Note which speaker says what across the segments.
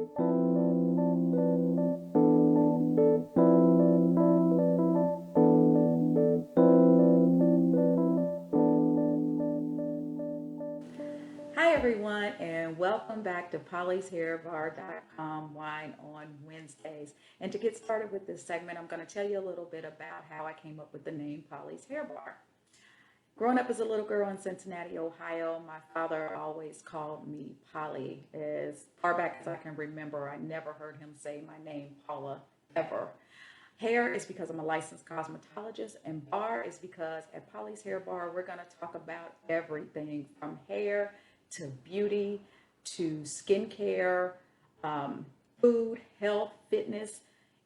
Speaker 1: Hi everyone, and welcome back to Polly'sHairBar.com Wine on Wednesdays. And to get started with this segment, I'm going to tell you a little bit about how I came up with the name Polly's Hair Bar. Growing up as a little girl in Cincinnati, Ohio, my father always called me Polly. As far back as I can remember, I never heard him say my name, Paula, ever. Hair is because I'm a licensed cosmetologist, and bar is because at Polly's Hair Bar, we're going to talk about everything from hair to beauty to skincare, food, health, fitness,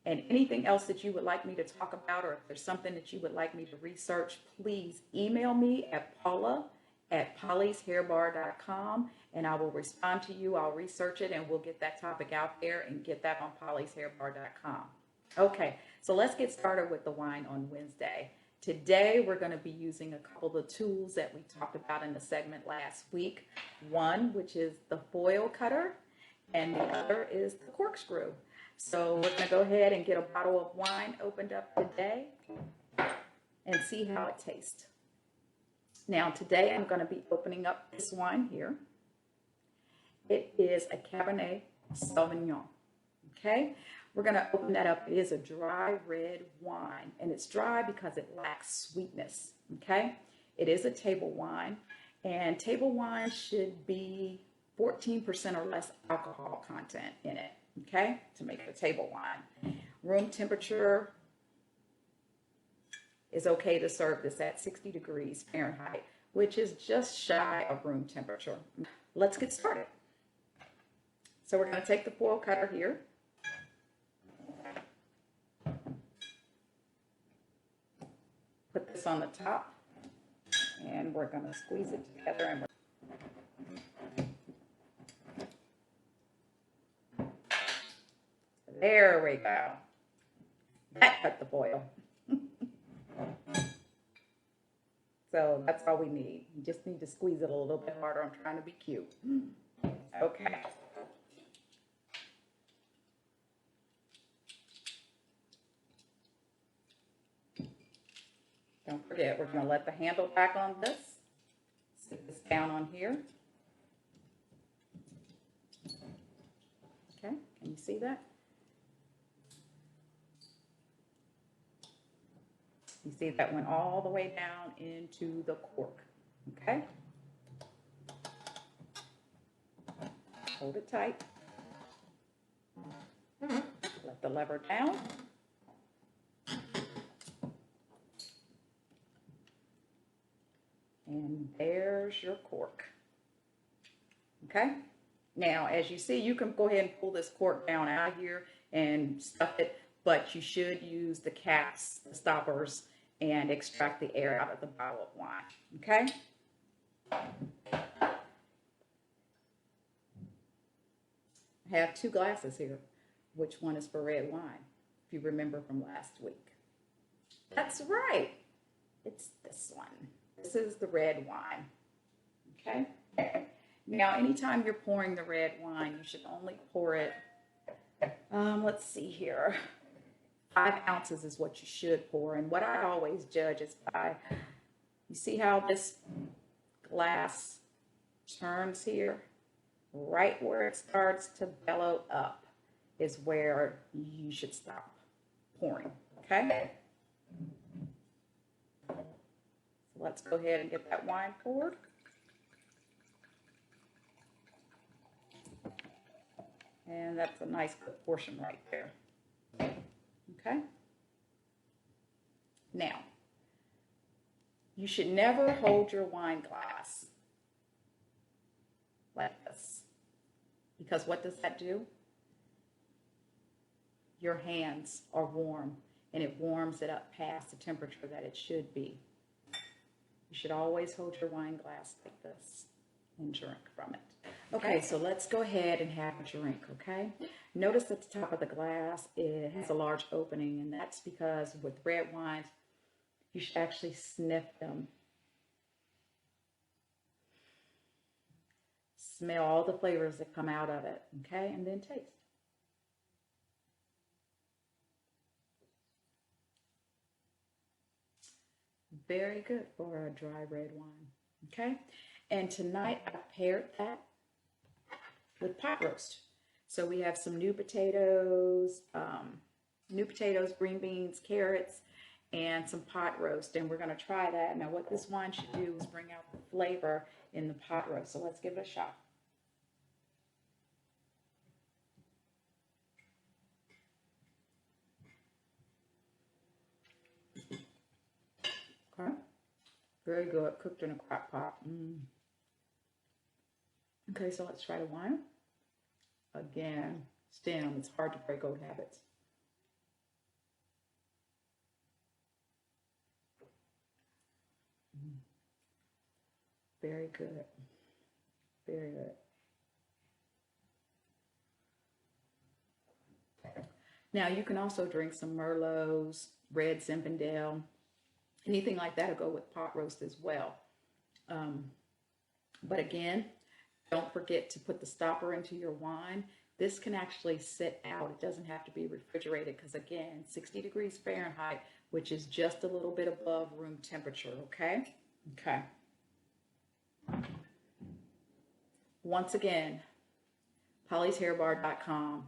Speaker 1: and anything else that you would like me to talk about, or if there's something that you would like me to research, please email me at paula@pollyshairbar.com and I will respond to you. I'll research it and we'll get that topic out there and get that on pollyshairbar.com. Okay, so let's get started with the wine on Wednesday. Today, we're going to be using a couple of the tools that we talked about in the segment last week. One, which is the foil cutter, and the other is the corkscrew. So we're going to go ahead and get a bottle of wine opened up today and see how it tastes. Now, today I'm going to be opening up this wine here. It is a Cabernet Sauvignon, okay? We're going to open that up. It is a dry red wine, and it's dry because it lacks sweetness, okay? It is a table wine, and table wine should be 14% or less alcohol content in it, okay, to make it a table wine. Room temperature is okay to serve this at 60 degrees Fahrenheit, which is just shy of room temperature. Let's get started. So we're going to take the foil cutter here. Put this on the top, and we're going to squeeze it together. And there we go. That cut the foil. So that's all we need. You just need to squeeze it a little bit harder. I'm trying to be cute. Okay. Don't forget, we're going to let the handle back on this. Sit this down on here. Okay, can you see that? You see that went all the way down into the cork, okay? Hold it tight. Let the lever down. And there's your cork. Okay? Now, as you see, you can go ahead and pull this cork down out of here and stuff it, but you should use the caps, the stoppers, and extract the air out of the bottle of wine. Okay? I have two glasses here. Which one is for red wine? If you remember from last week. That's right. It's this one. This is the red wine, okay? Now, anytime you're pouring the red wine, you should only pour it, let's see here, 5 ounces is what you should pour. And what I always judge is by, you see how this glass turns here? Right where it starts to bellow up is where you should stop pouring, okay? Let's go ahead and get that wine poured. And that's a nice good portion right there. Okay? Now, you should never hold your wine glass like this. Because what does that do? Your hands are warm, and it warms it up past the temperature that it should be. You should always hold your wine glass like this and drink from it. Okay, so let's go ahead and have a drink, okay? Notice at the top of the glass, it has a large opening, and that's because with red wines, you should actually sniff them. Smell all the flavors that come out of it, okay? And then taste. Very good for a dry red wine. Okay. And tonight I paired that with pot roast. So we have some new potatoes, green beans, carrots, and some pot roast. And we're going to try that. Now, what this wine should do is bring out the flavor in the pot roast. So let's give it a shot. Okay. Very good. Cooked in a crock pot. Okay, so let's try the wine. Again, stem. It's hard to break old habits. Very good. Very good. Now, you can also drink some Merlots, red Zinfandel, anything like that will go with pot roast as well. Um, but again, don't forget to put the stopper into your wine. This can actually sit out. It doesn't have to be refrigerated because, again, 60 degrees Fahrenheit, which is just a little bit above room temperature, okay? Okay. Once again, pollyshairbar.com.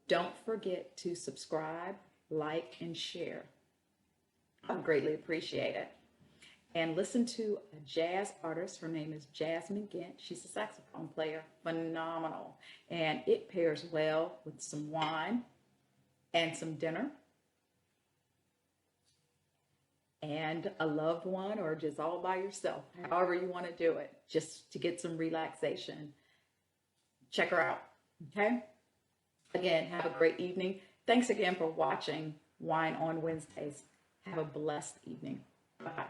Speaker 1: Don't forget to subscribe, like, and share. I greatly appreciate it. And listen to a jazz artist. Her name is Jasmine Gint. She's a saxophone player. Phenomenal. And it pairs well with some wine and some dinner and a loved one, or just all by yourself, however you want to do it, just to get some relaxation. Check her out. Okay? Again, have a great evening. Thanks again for watching Wine on Wednesdays. Have a blessed evening. Bye.